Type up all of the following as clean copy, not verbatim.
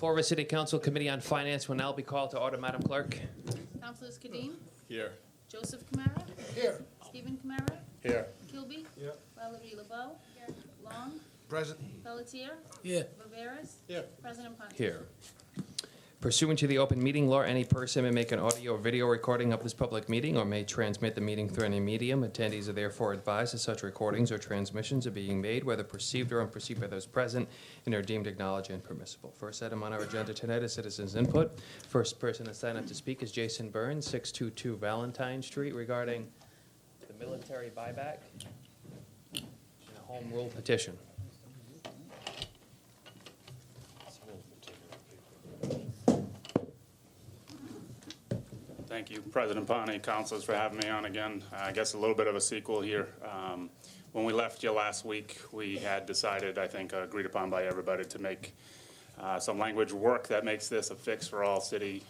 Fall River City Council Committee on Finance will now be called to order. Madam Clerk. Councilors Kadim, Here. Joseph Kamara, Here. Stephen Kamara, Here. Kilby, Here. Valerie LeBeau, Long, Present. Pelletier, Here. Viveras, Here. President Ponti. Here. Pursuant to the open meeting law, any person may make an audio or video recording of this public meeting or may transmit the meeting through any medium. Attendees are therefore advised that such recordings or transmissions are being made, whether perceived or unperceived by those present, and are deemed acknowledged and permissible. First item on our agenda tonight is citizens' input. First person to sign up to speak is Jason Burns, 622 Valentine Street, regarding the military buyback and a home rule petition. Thank you, President Ponti, councilors, for having me on again. I guess a little bit of a sequel here. When we left you last week, we had decided, I think, agreed upon by everybody, to make some language work that makes this a fix for all city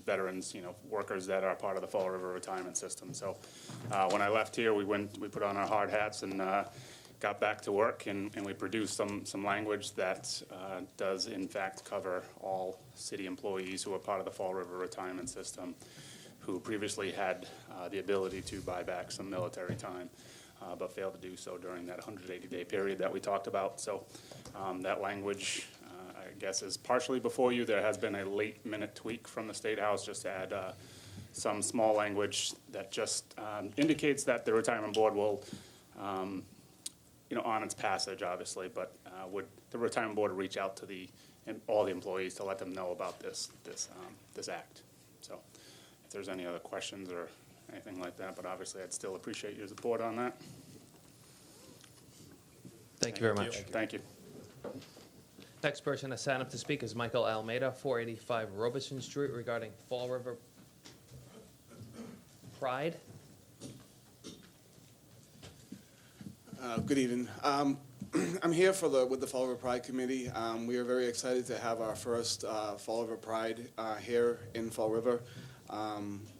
veterans, workers that are part of the Fall River retirement system. So when I left here, we put on our hard hats and got back to work, and we produced some language that does in fact cover all city employees who are part of the Fall River retirement system, who previously had the ability to buy back some military time, but failed to do so during that 180-day period that we talked about. So that language, I guess, is partially before you. There has been a late-minute tweak from the State House just to add some small language that just indicates that the retirement board will on its passage, obviously, but would the retirement board reach out to all the employees to let them know about this act? So, if there's any other questions or anything like that, but obviously, I'd still appreciate your support on that. Thank you very much. Thank you. Next person to sign up to speak is Michael Almeida, 485 Robeson Street, regarding Fall River Pride. Good evening. I'm here with the Fall River Pride Committee. We are very excited to have our first Fall River Pride here in Fall River.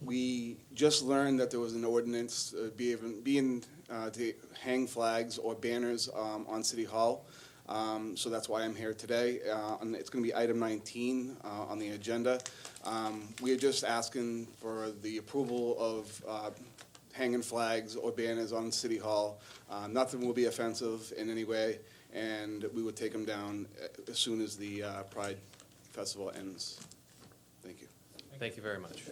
We just learned that there was an ordinance being to hang flags or banners on City Hall. So that's why I'm here today. And it's going to be item 19 on the agenda. We are just asking for the approval of hanging flags or banners on City Hall. Nothing will be offensive in any way, and we would take them down as soon as the Pride Festival ends. Thank you. Thank you very much.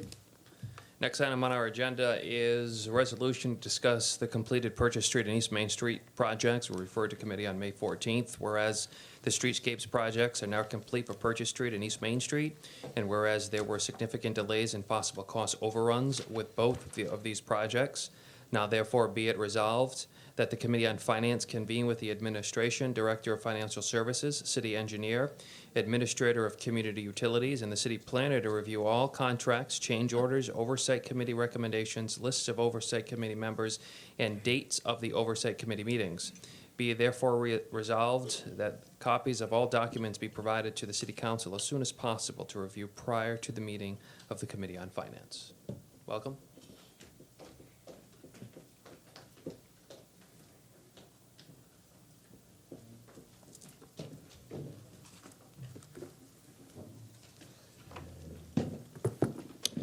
Next item on our agenda is a resolution to discuss the completed Purchase Street and East Main Street projects. Were referred to committee on May 14th, whereas the streetscapes projects are now complete for Purchase Street and East Main Street, and whereas there were significant delays and possible cost overruns with both of these projects, now therefore be it resolved that the Committee on Finance convene with the Administration, Director of Financial Services, City Engineer, Administrator of Community Utilities, and the City Planner to review all contracts, change orders, Oversight Committee recommendations, lists of Oversight Committee members, and dates of the Oversight Committee meetings. Be it therefore resolved that copies of all documents be provided to the City Council as soon as possible to review prior to the meeting of the Committee on Finance. Welcome.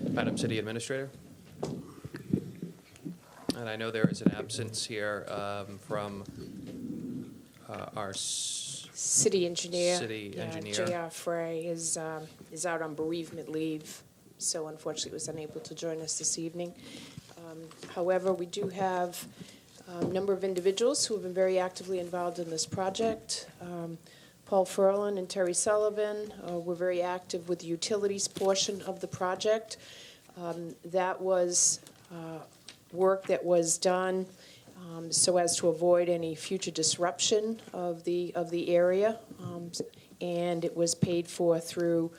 Madam City Administrator. And I know there is an absence here from our City engineer. City engineer. J.R. Frey is out on bereavement leave, so unfortunately was unable to join us this evening. However, we do have a number of individuals who have been very actively involved in this project. Paul Ferlin and Terry Sullivan were very active with the utilities portion of the project. That was work that was done so as to avoid any future disruption of the area, and it was paid for through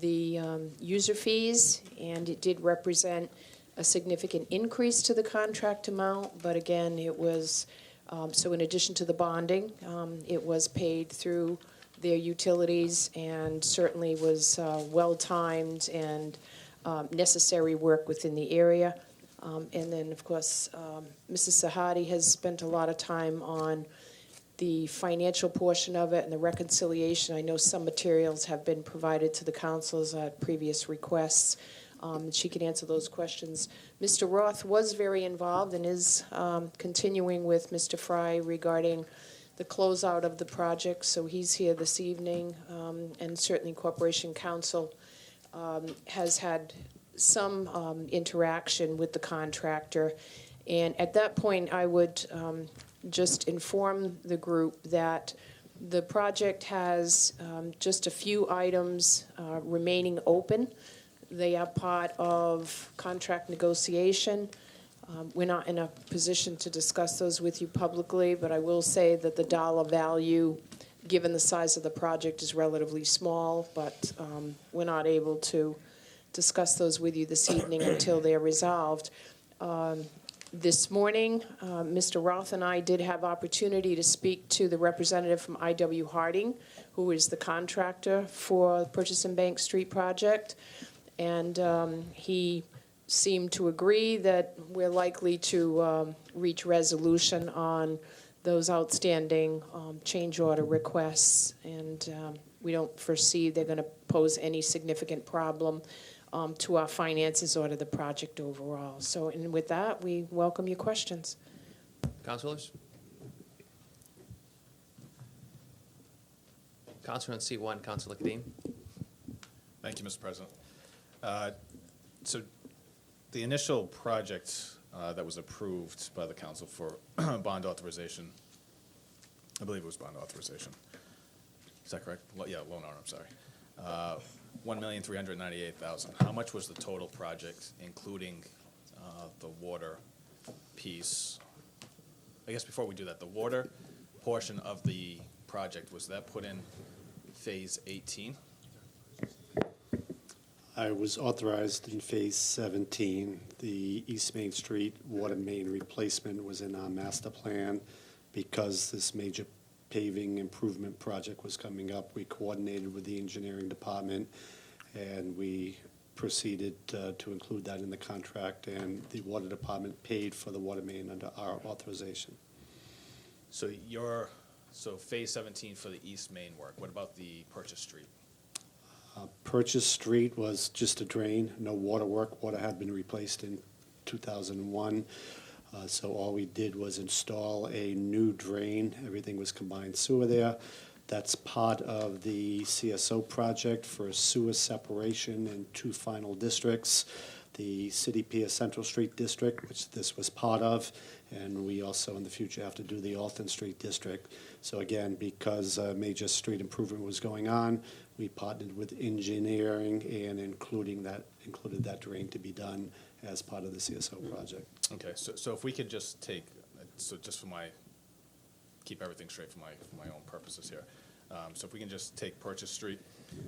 the user fees, and it did represent a significant increase to the contract amount, but again, it was so in addition to the bonding, it was paid through their utilities and certainly was well-timed and necessary work within the area. And then, of course, Mrs. Sahadi has spent a lot of time on the financial portion of it and the reconciliation. I know some materials have been provided to the councils at previous requests. She can answer those questions. Mr. Roth was very involved and is continuing with Mr. Fry regarding the closeout of the project, so he's here this evening. And certainly Corporation Counsel has had some interaction with the contractor. And at that point, I would just inform the group that the project has just a few items remaining open. They are part of contract negotiation. We're not in a position to discuss those with you publicly, but I will say that the dollar value, given the size of the project, is relatively small, but we're not able to discuss those with you this evening until they're resolved. This morning, Mr. Roth and I did have opportunity to speak to the representative from I.W. Harding, who is the contractor for the Purchase and Bank Street project, and he seemed to agree that we're likely to reach resolution on those outstanding change order requests, and we don't foresee they're going to pose any significant problem to our finances or to the project overall. So, and with that, we welcome your questions. Councilors? Councilor on C1, Councilor Kadim. Thank you, Mr. President. So the initial project that was approved by the council for bond authorization, I believe it was bond authorization. Is that correct? Yeah, loan arm, I'm sorry. $1,398,000. How much was the total project, including the water piece? I guess before we do that, the water portion of the project, was that put in phase 18? I was authorized in Phase 17. The East Main Street water main replacement was in our master plan. Because this major paving improvement project was coming up, we coordinated with the engineering department, and we proceeded to include that in the contract, and the water department paid for the water main under our authorization. So phase 17 for the East Main work. What about the Purchase Street? Purchase Street was just a drain, no water work. Water had been replaced in 2001. So all we did was install a new drain. Everything was combined sewer there. That's part of the CSO project for sewer separation in 2 final districts. The City Pier Central Street District, which this was part of, and we also in the future have to do the Alton Street District. So again, because a major street improvement was going on, we partnered with engineering and included that drain to be done as part of the CSO project. Okay, so if we could just take, so just for keep everything straight for my own purposes here. So if we can just take Purchase Street,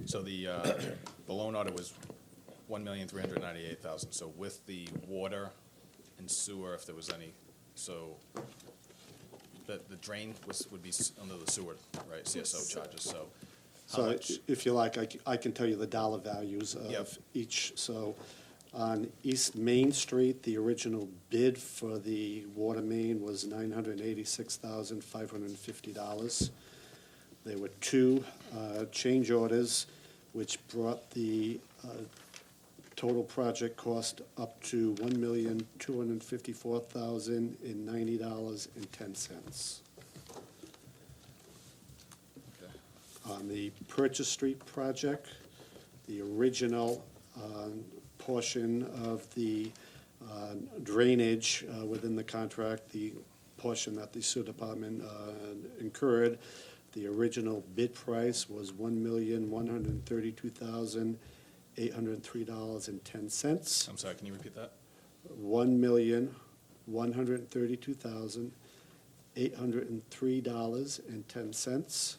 so the loan order was $1,398,000. So with the water and sewer, if there was any, so the drain would be under the sewer, right, CSO charges, so how So much? if you like, I can tell you the dollar values Yep. of each. So on East Main Street, the original bid for the water main was $986,550. There were 2 change orders, which brought the total project cost up to $1,254,090.10. Okay. On the Purchase Street project, the original portion of the drainage within the contract, the portion that the sewer department incurred, the original bid price was $1,132,803.10. I'm sorry, can you repeat that? $1,132,803.10.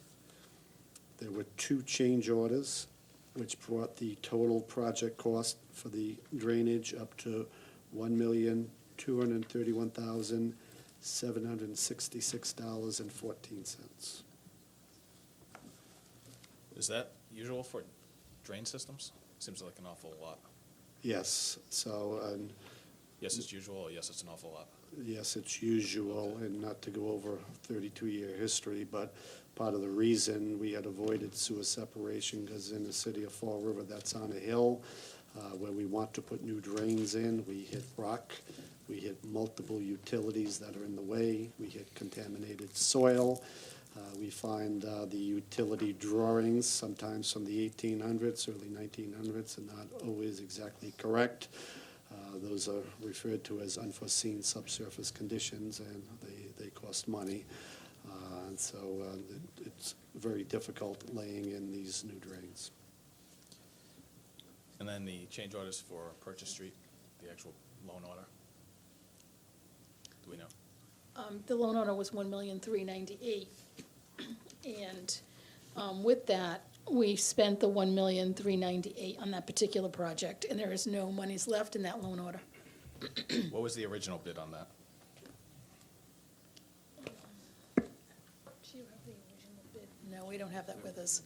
There were 2 change orders, which brought the total project cost for the drainage up to $1,231,766.14. Is that usual for drain systems? Seems like an awful lot. Yes, so Yes, it's usual, or yes, it's an awful lot? Yes, it's usual, and not to go over 32-year history, but part of the reason we had avoided sewer separation, because in the city of Fall River, that's on a hill, where we want to put new drains in, we hit rock, we hit multiple utilities that are in the way, we hit contaminated soil. We find the utility drawings, sometimes from the 1800s, early 1900s, are not always exactly correct. Those are referred to as unforeseen subsurface conditions, and they cost money. And so it's very difficult laying in these new drains. And then the change orders for Purchase Street, the actual loan order? Do we know? The loan order was $1,398,000. And with that, we spent the $1,398,000 on that particular project, and there is no monies left in that loan order. What was the original bid on that? Do you have the original bid? No, we don't have that with us.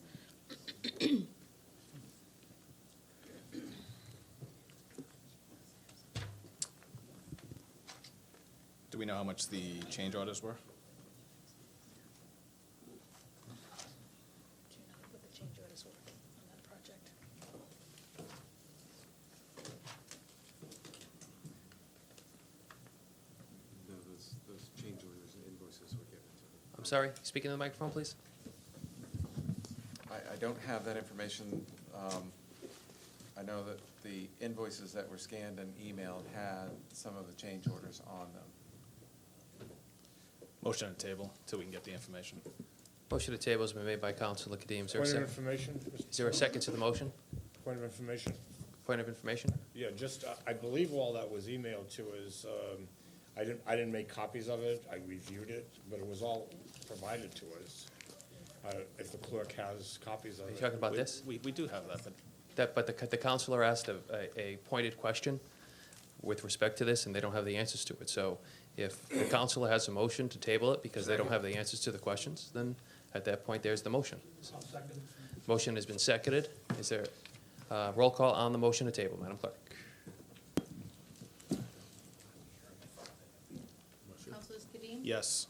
Do we know how much the change orders were? Do you know what the change orders were on that project? No, those change orders and invoices were given to them. I'm sorry, speaking to the microphone, please. I don't have that information. I know that the invoices that were scanned and emailed had some of the change orders on them. Motion on the table till we can get the information. Motion to table has been made by Councilor Kadim. Is there a Point of second? information? Is there a second to the motion? Point of information? Point of information? Yeah, just, I believe all that was emailed to us, I didn't make copies of it, I reviewed it, but it was all provided to us. If the clerk has copies of Are you it. talking about this? We do have that, but But the counselor asked a pointed question with respect to this, and they don't have the answers to it. So if the counselor has a motion to table it because they don't have the answers to the questions, then at that point, there's the motion. Motion has been seconded. Is there roll call on the motion to table, Madam Clerk? Councilors Kadim? yes.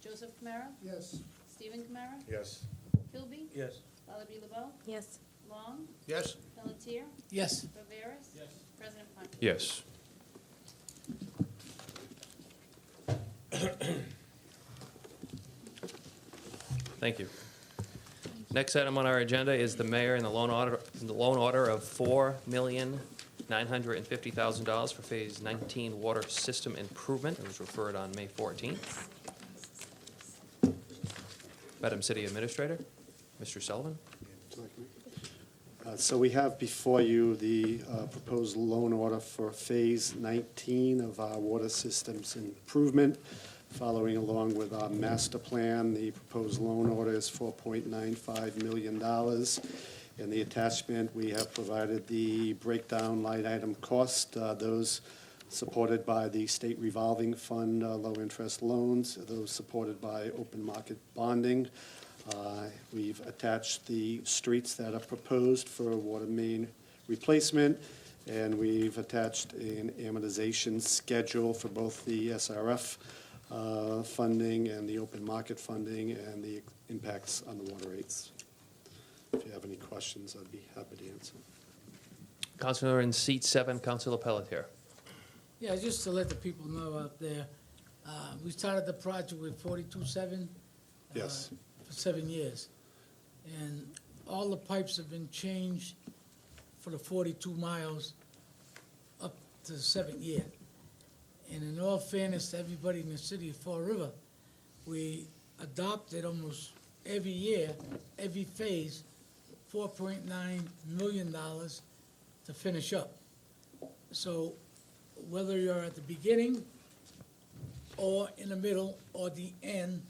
Joseph Kamara? Yes. Stephen Kamara? Yes. Kilby? Yes. Lullaby LeBeau? Yes. Long? Yes. Pelletier? Yes. Viveras? Yes. President Ponti? Yes. Thank you. Next item on our agenda is the mayor and the loan order of $4,950,000 for Phase 19 water system improvement. It was referred on May 14th. Madam City Administrator, Mr. Sullivan. So we have before you the proposed loan order for Phase 19 of our water systems improvement. Following along with our master plan, the proposed loan order is $4.95 million. In the attachment, we have provided the breakdown line item cost, those supported by the state revolving fund low-interest loans, those supported by open market bonding. We've attached the streets that are proposed for water main replacement, and we've attached an amortization schedule for both the SRF funding and the open market funding and the impacts on the water rates. If you have any questions, I'd be happy to answer. Councilor in seat 7, Councilor Pelletier. Yeah, just to let the people know out there, we started the project with 42.7. Yes. For 7 years. And all the pipes have been changed for the 42 miles up to the 7th year. And in all fairness to everybody in the city of Fall River, we adopted almost every year, every phase, $4.9 million to finish up. So whether you're at the beginning or in the middle or the end,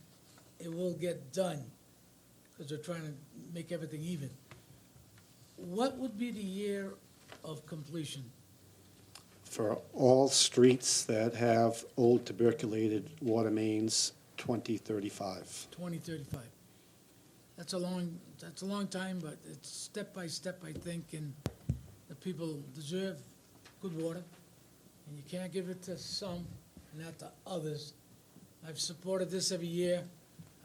it will get done, because we're trying to make everything even. What would be the year of completion? For all streets that have old tuberculated water mains, 2035. 2035. That's a long time, but it's step by step, I think, and the people deserve good water, and you can't give it to some and not to others. I've supported this every year.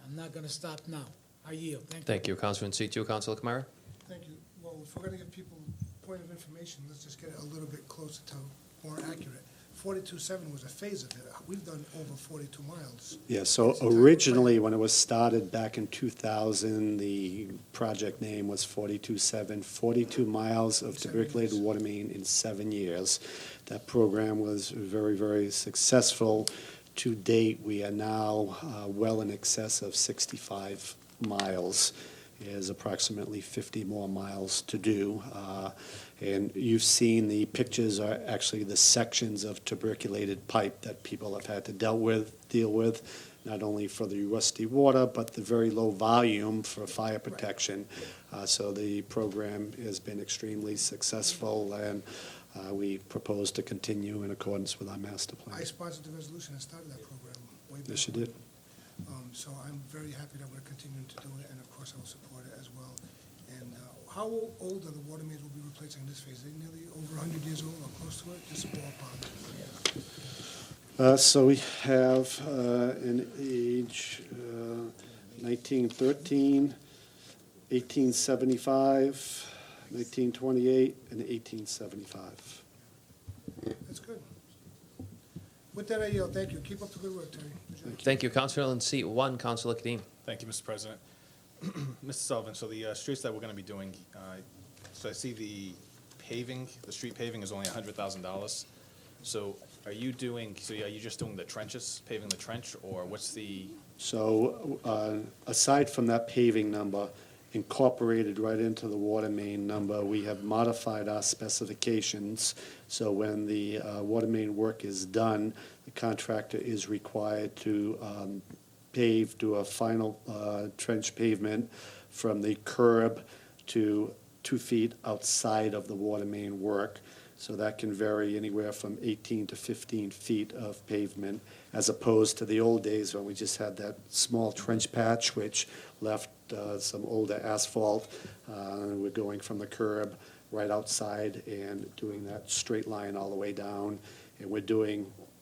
I'm not gonna stop now. I yield. Thank you. Thank you. Counselor in seat 2, Counselor Kamara. Thank you. Well, if we're gonna give people point of information, let's just get it a little bit closer to more accurate. 42.7 was a phase of it. We've done over 42 miles. Yeah, so originally, when it was started back in 2000, the project name was 42.7, 42 miles of tuberculated water main in 7 years. That program was very, very successful. To date, we are now well in excess of 65 miles. There's approximately 50 more miles to do. And you've seen the pictures are actually the sections of tuberculated pipe that people have had to deal with, not only for the rusty water, but the very low volume for fire protection. So the program has been extremely successful, and we propose to continue in accordance with our master plan. I sponsored the resolution and started that program way back. Yes, you did. So I'm very happy that we're continuing to do it, and of course I will support it as well. And how old are the water mains we'll be replacing in this phase? Are they nearly over 100 years old or close to it? Just a ballpark. So we have an age 1913, 1875, 1928, and 1875. That's good. With that, I yield. Thank you. Keep up the good work, Terry. Thank you. Counselor in seat 1, Counselor Kadim. Thank you, Mr. President. Mr. Sullivan, so the streets that we're going to be doing, so I see the paving, the street paving is only $100,000. So are you just doing the trenches, paving the trench, or what's the? So aside from that paving number, incorporated right into the water main number, we have modified our specifications. So when the water main work is done, the contractor is required to do a final trench pavement from the curb to 2 feet outside of the water main work. So that can vary anywhere from 18 to 15 feet of pavement, as opposed to the old days when we just had that small trench patch, which left some older asphalt. We're going from the curb right outside and doing that straight line all the way down. And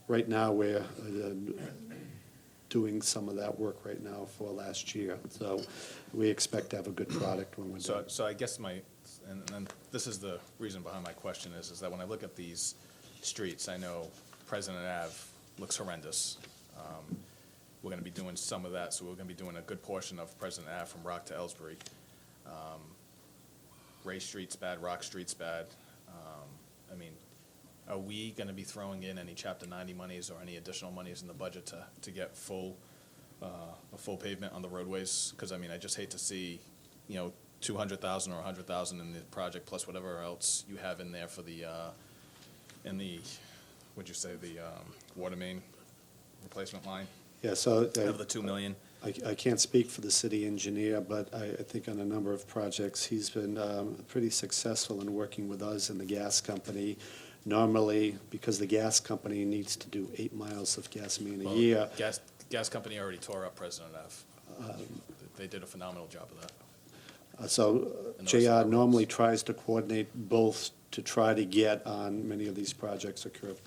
right now, we're doing some of that work right now for last year. So we expect to have a good product when we're done. So I guess and this is the reason behind my question is that when I look at these streets, I know President Ave looks horrendous. We're going to be doing some of that, so we're going to be doing a good portion of President Ave from Rock to Ellsbury. Ray Street's bad, Rock Street's bad. Are we going to be throwing in any Chapter 90 monies or any additional monies in the budget to get a full pavement on the roadways? Because, I just hate to see, $200,000 or $100,000 in the project plus whatever else you have in there for the water main replacement line Yeah, so of the $2 million. I can't speak for the city engineer, but I think on a number of projects, he's been pretty successful in working with us and the gas company. Normally, because the gas company needs to do 8 miles of gas main a year. Gas company already tore up President Ave. They did a phenomenal job of that. So And the rest JR of the normally roads. tries to coordinate both to try to get on many of these projects a curb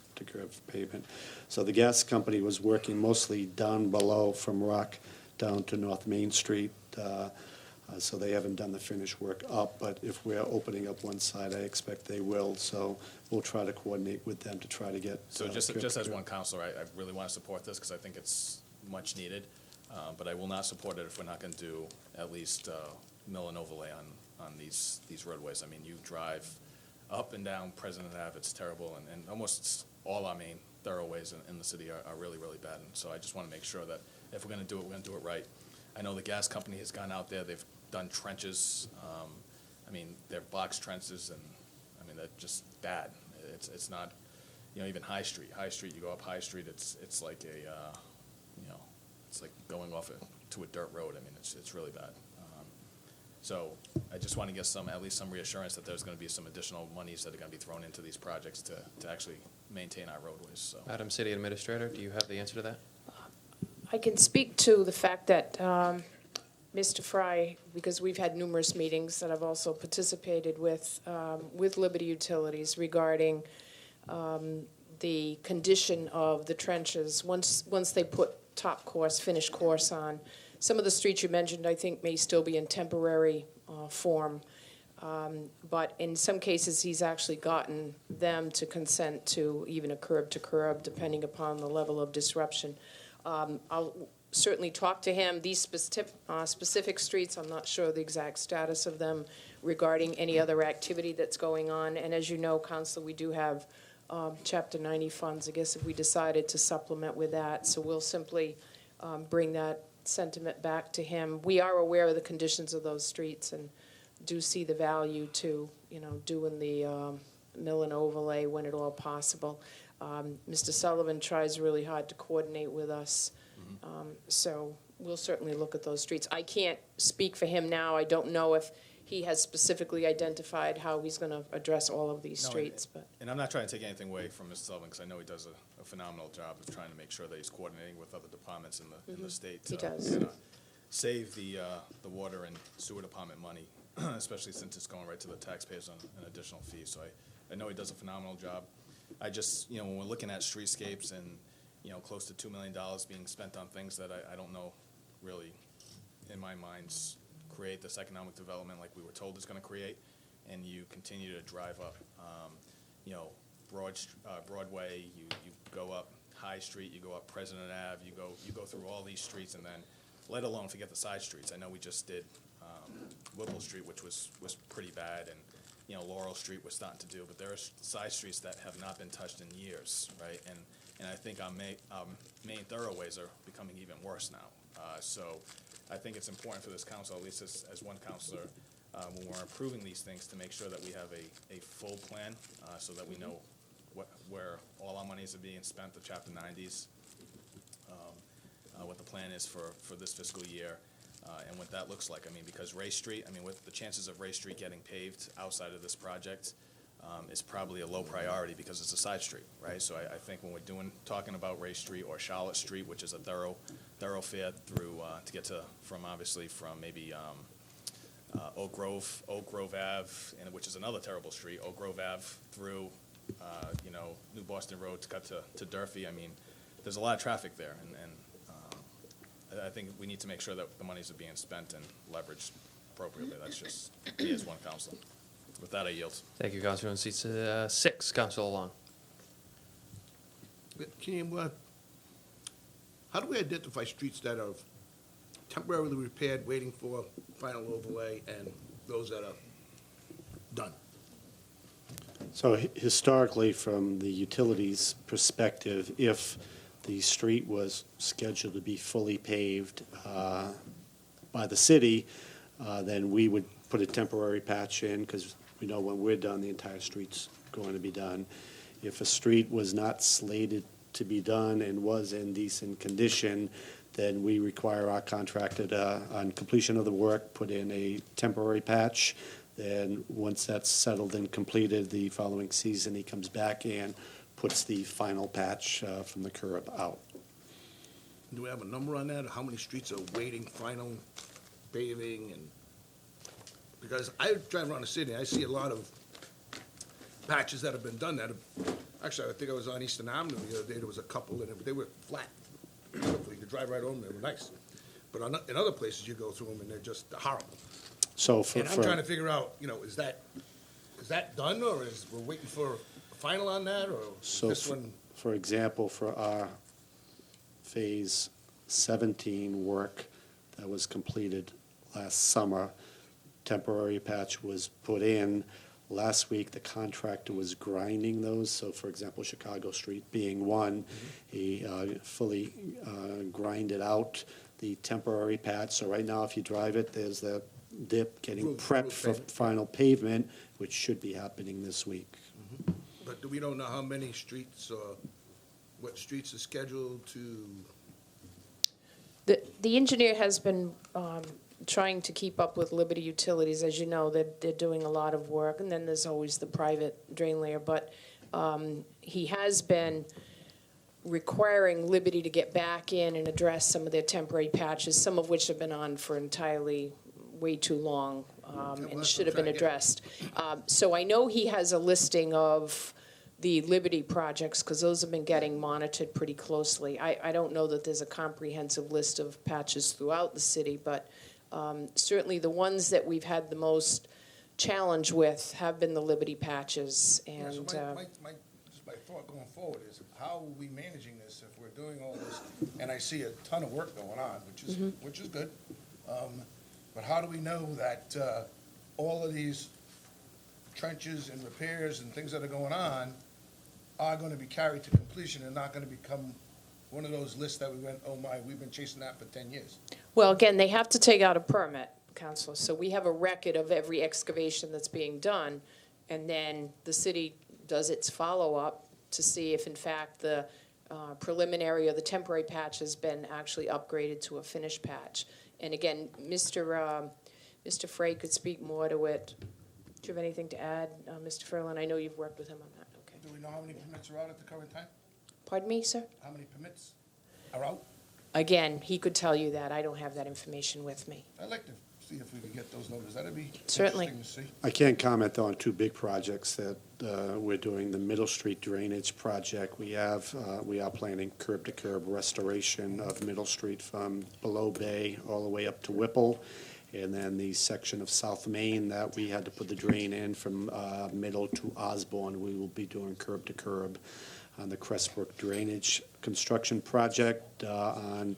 pavement. So the gas company was working mostly down below from Rock down to North Main Street. So they haven't done the finished work up, but if we're opening up one side, I expect they will. So we'll try to coordinate with them to try to get. So just curb as to one curb. counselor, I really want to support this because I think it's much needed. But I will not support it if we're not going to do at least mill and overlay on these roadways. You drive up and down President Ave, it's terrible, and almost all our main thoroughways in the city are really, really bad. And so I just want to make sure that if we're going to do it, we're going to do it right. I know the gas company has gone out there, they've done trenches. They're box trenches, and they're just bad. It's not, even High Street. High Street, you go up High Street, it's like it's like going off to a dirt road. It's really bad. So I just want to get at least some reassurance that there's going to be some additional monies that are going to be thrown into these projects to actually maintain our roadways. So. Madam City Administrator, do you have the answer to that? I can speak to the fact that Mr. Fry, because we've had numerous meetings that I've also participated with Liberty Utilities regarding the condition of the trenches, once they put top course, finished course on. Some of the streets you mentioned, I think, may still be in temporary form. But in some cases, he's actually gotten them to consent to even a curb-to-curb, depending upon the level of disruption. I'll certainly talk to him. These specific streets, I'm not sure the exact status of them regarding any other activity that's going on. And as you know, Counselor, we do have Chapter 90 funds, I guess, if we decided to supplement with that. So we'll simply bring that sentiment back to him. We are aware of the conditions of those streets and do see the value to, doing the mill and overlay when at all possible. Mr. Sullivan tries really hard to coordinate with us, so we'll certainly look at those streets. I can't speak for him now. I don't know if he has specifically identified how he's going to address all of these streets. But And I'm not trying to take anything away from Mr. Sullivan, because I know he does a phenomenal job of trying to make sure that he's coordinating with other departments in the state. He does. And, save the water and sewer department money, especially since it's going right to the taxpayers on an additional fee. So I know he does a phenomenal job. I just, when we're looking at streetscapes and, close to $2 million being spent on things that I don't know really, in my mind, create this economic development like we were told it's going to create, and you continue to drive up, Broadway, you go up High Street, you go up President Ave, you go through all these streets, and then, let alone forget the side streets. I know we just did Whipple Street, which was pretty bad, and Laurel Street we're starting to do, but there are side streets that have not been touched in years, right? And I think our main thoroughways are becoming even worse now. So I think it's important for this council, at least as one counselor, when we're approving these things, to make sure that we have a full plan, so that we know where all our monies are being spent, the Chapter 90s, what the plan is for this fiscal year, and what that looks like. Because Ray Street, with the chances of Ray Street getting paved outside of this project, is probably a low priority because it's a side street, right? So I think when we're talking about Ray Street or Charlotte Street, which is a thoroughfare through to get from maybe Oak Grove Ave, and which is another terrible street, Oak Grove Ave through New Boston Road to cut to Durfee. There's a lot of traffic there, and I think we need to make sure that the monies are being spent and leveraged appropriately. That's just me as one council. With that, I yield. Thank you, Councilor. On seat 6, Councilor Long. How do we identify streets that are temporarily repaired, waiting for final overlay, and those that are done? So historically, from the utilities perspective, if the street was scheduled to be fully paved by the city, then we would put a temporary patch in, because we know when we're done, the entire street's going to be done. If a street was not slated to be done and was in decent condition, then we require our contractor to, on completion of the work, put in a temporary patch. Then, once that's settled and completed, the following season, he comes back and puts the final patch from the curb out. Do we have a number on that, or how many streets are waiting final paving? And because I drive around the city, I see a lot of patches that have been done that have, actually, I think I was on Eastern Avenue the other day, there was a couple, and they were flat. You could drive right over them, they were nice. But in other places, you go through them, and they're just horrible. So And I'm trying to figure out, is that done, or we're waiting for a final on that, or So, this one? for example, for our Phase 17 work that was completed last summer, temporary patch was put in. Last week, the contractor was grinding those. So, for example, Chicago Street being one, he fully grinded out the temporary patch. So right now, if you drive it, there's that dip getting prepped for final pavement, which should be happening this week. But we don't know how many streets, or what streets are scheduled to? the engineer has been trying to keep up with Liberty Utilities. As you know, they're doing a lot of work, and then there's always the private drain layer. But he has been requiring Liberty to get back in and address some of their temporary patches, some of which have been on for entirely way too long and should have been addressed. So I know he has a listing of the Liberty projects, because those have been getting monitored pretty closely. I don't know that there's a comprehensive list of patches throughout the city, but certainly the ones that we've had the most challenge with have been the Liberty patches. Yeah, And so just my thought going forward is, how are we managing this if we're doing all this? And I see a ton of work going on, which is good. But how do we know that all of these trenches and repairs and things that are going on are going to be carried to completion and not going to become one of those lists that we went, oh my, we've been chasing that for 10 years? Well, again, they have to take out a permit, Counselor, so we have a record of every excavation that's being done, and then the city does its follow-up to see if, in fact, the preliminary or the temporary patch has been actually upgraded to a finished patch. And again, Mr. Frey could speak more to it. Do you have anything to add, Mr. Ferlin? I know you've worked with him on that. Okay. Do we know how many permits are out at the current time? Pardon me, sir? How many permits are out? Again, he could tell you that. I don't have that information with me. I'd like to see if we could get those numbers. That'd be Certainly. interesting to see. I can't comment on two big projects that we're doing. The Middle Street drainage project, we are planning curb-to-curb restoration of Middle Street from below Bay all the way up to Whipple. And then the section of South Main that we had to put the drain in from Middle to Osborne, we will be doing curb-to-curb. On the Crestbrook drainage construction project on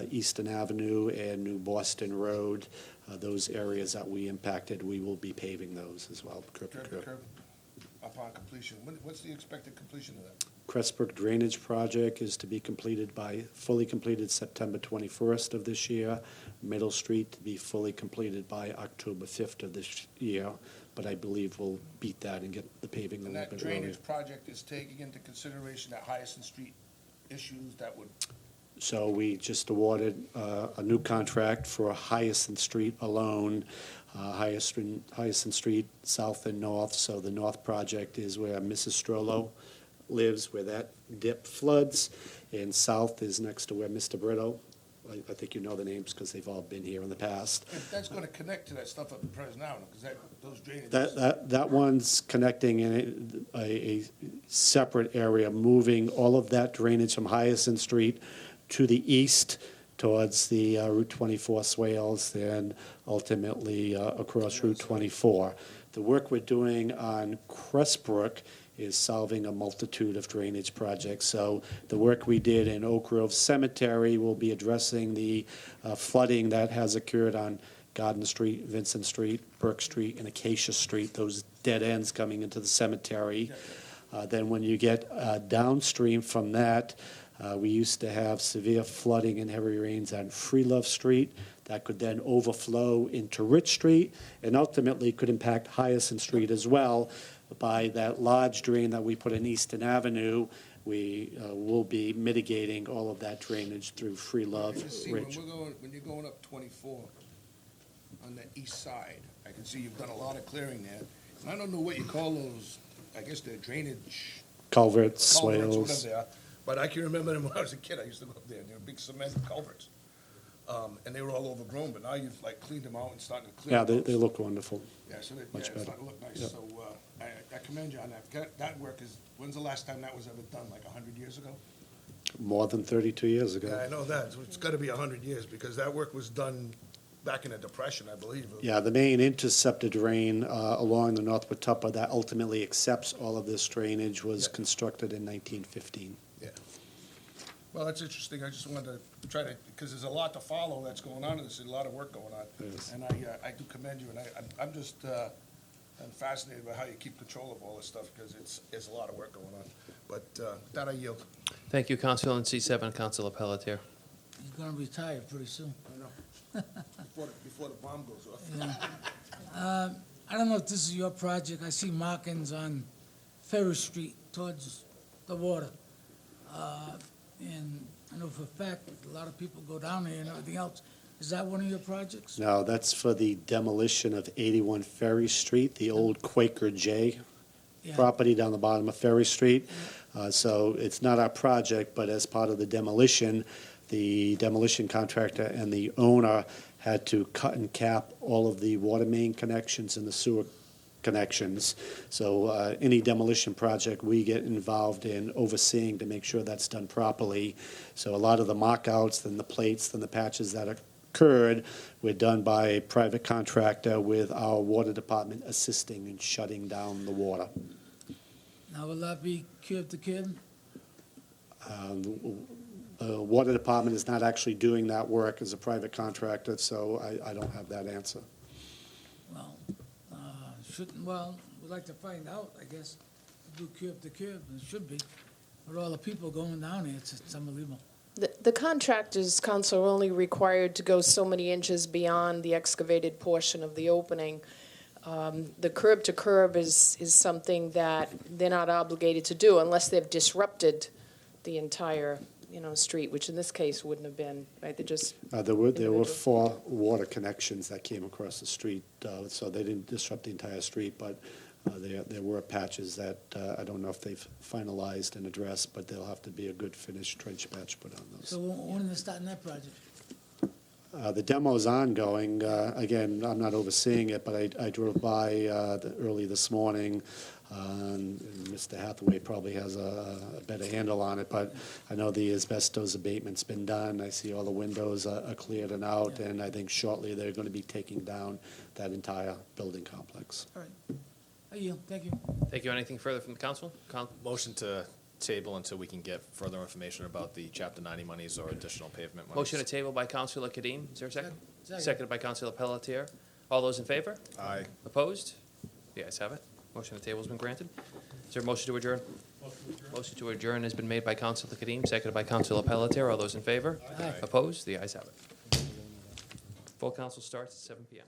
Easton Avenue and New Boston Road, those areas that we impacted, we will be paving those as well, curb to Curb to curb. curb upon completion. What's the expected completion of that? Crestbrook drainage project is to be fully completed September 21st of this year. Middle Street to be fully completed by October 5th of this year, but I believe we'll beat that and get the paving a And little that bit earlier. drainage project is taking into consideration that Hyacinth Street issues that would, So we just awarded a new contract for Hyacinth Street alone, Hyacinth Street, south and north. So the north project is where Mrs. Strollo lives, where that dip floods, and south is next to where Mr. Brito. I think you know the names because they've all been here in the past. that's going to connect to that stuff up in President Avenue, because those drainages. That one's connecting in a separate area, moving all of that drainage from Hyacinth Street to the east towards the Route 24 swales, then ultimately across Route 24. The work we're doing on Crestbrook is solving a multitude of drainage projects. So the work we did in Oak Grove Cemetery will be addressing the flooding that has occurred on Garden Street, Vincent Street, Burke Street, and Acacia Street, those dead ends coming into the cemetery. Then when you get downstream from that, we used to have severe flooding and heavy rains on Freelove Street. That could then overflow into Rich Street and ultimately could impact Hyacinth Street as well. By that large drain that we put in Easton Avenue, we will be mitigating all of that drainage through Freelove, I can see Rich. when you're going up 24 on the east side, I can see you've done a lot of clearing there. And I don't know what you call those, I guess they're drainage Culverts, culverts, swales. whatever they are. But I can remember them when I was a kid. I used to go up there, and they were big cement culverts. And they were all overgrown, but now you've like cleaned them out and started to clear Yeah, them. they look wonderful. Yeah, so much it's better. starting to look nice. Yep. So I commend you on that. That work is, when's the last time that was ever done, like 100 years ago? More than 32 years Yeah, ago. I know that. So it's got to be 100 years, because that work was done back in the Depression, I believe. Yeah, the main interceptor drain along the North Watuppa that ultimately accepts all of this drainage was Yeah. constructed in 1915. Yeah. Well, that's interesting. I just wanted to try to, because there's a lot to follow that's going on in this, a lot of work going on. Yes. And I do commend you, and I'm just, I'm fascinated by how you keep control of all this stuff, because it's a lot of work going on. But with that, I yield. Thank you, Council. In C7, Councilor Pelletier. He's gonna retire pretty soon. I know. Before the bomb goes off. Yeah. I don't know if this is your project. I see markings on Ferry Street towards the water. And I know for a fact that a lot of people go down there and everything else. Is that one of your projects? No, that's for the demolition of 81 Ferry Street, the old Quaker J Yeah. property down the bottom of Ferry Street. So it's not our project, but as part of the demolition contractor and the owner had to cut and cap all of the water main connections and the sewer connections. So any demolition project we get involved in overseeing to make sure that's done properly. So a lot of the mockouts and the plates and the patches that occurred were done by a private contractor with our water department assisting in shutting down the water. Now, will that be curb to curb? The water department is not actually doing that work as a private contractor, so I don't have that answer. Well, we'd like to find out, I guess, do curb to curb, it should be. With all the people going down there, it's unbelievable. The contractor's, Council, are only required to go so many inches beyond the excavated portion of the opening. The curb to curb is something that they're not obligated to do unless they've disrupted the entire, street, which in this case wouldn't have been, right? They just. There were individual. 4 water connections that came across the street, so they didn't disrupt the entire street, but there were patches that I don't know if they've finalized and addressed, but there'll have to be a good finished trench patch put on those. So when are they starting that project? The demo's ongoing. Again, I'm not overseeing it, but I drove by early this morning. And Mr. Hathaway probably has a better handle on it, but I know the asbestos abatement's been done. I see all the windows are cleared and out, and I think shortly they're going to be taking down that entire building complex. All right. I yield. Thank you. Thank you. Anything further from the council? Motion to table until we can get further information about the Chapter 90 monies or additional pavement monies. Motion to table by Councilor Kadim. Is there a second? Second. Seconded by Councilor Pelletier. All those in favor? Aye. Opposed? The ayes have it. Motion to table has been granted. Is there a motion to adjourn? Motion to adjourn has been made by Councilor Kadim, seconded by Councilor Pelletier. All those in favor? Aye. Opposed? The ayes have it. Full council starts at 7 p.m.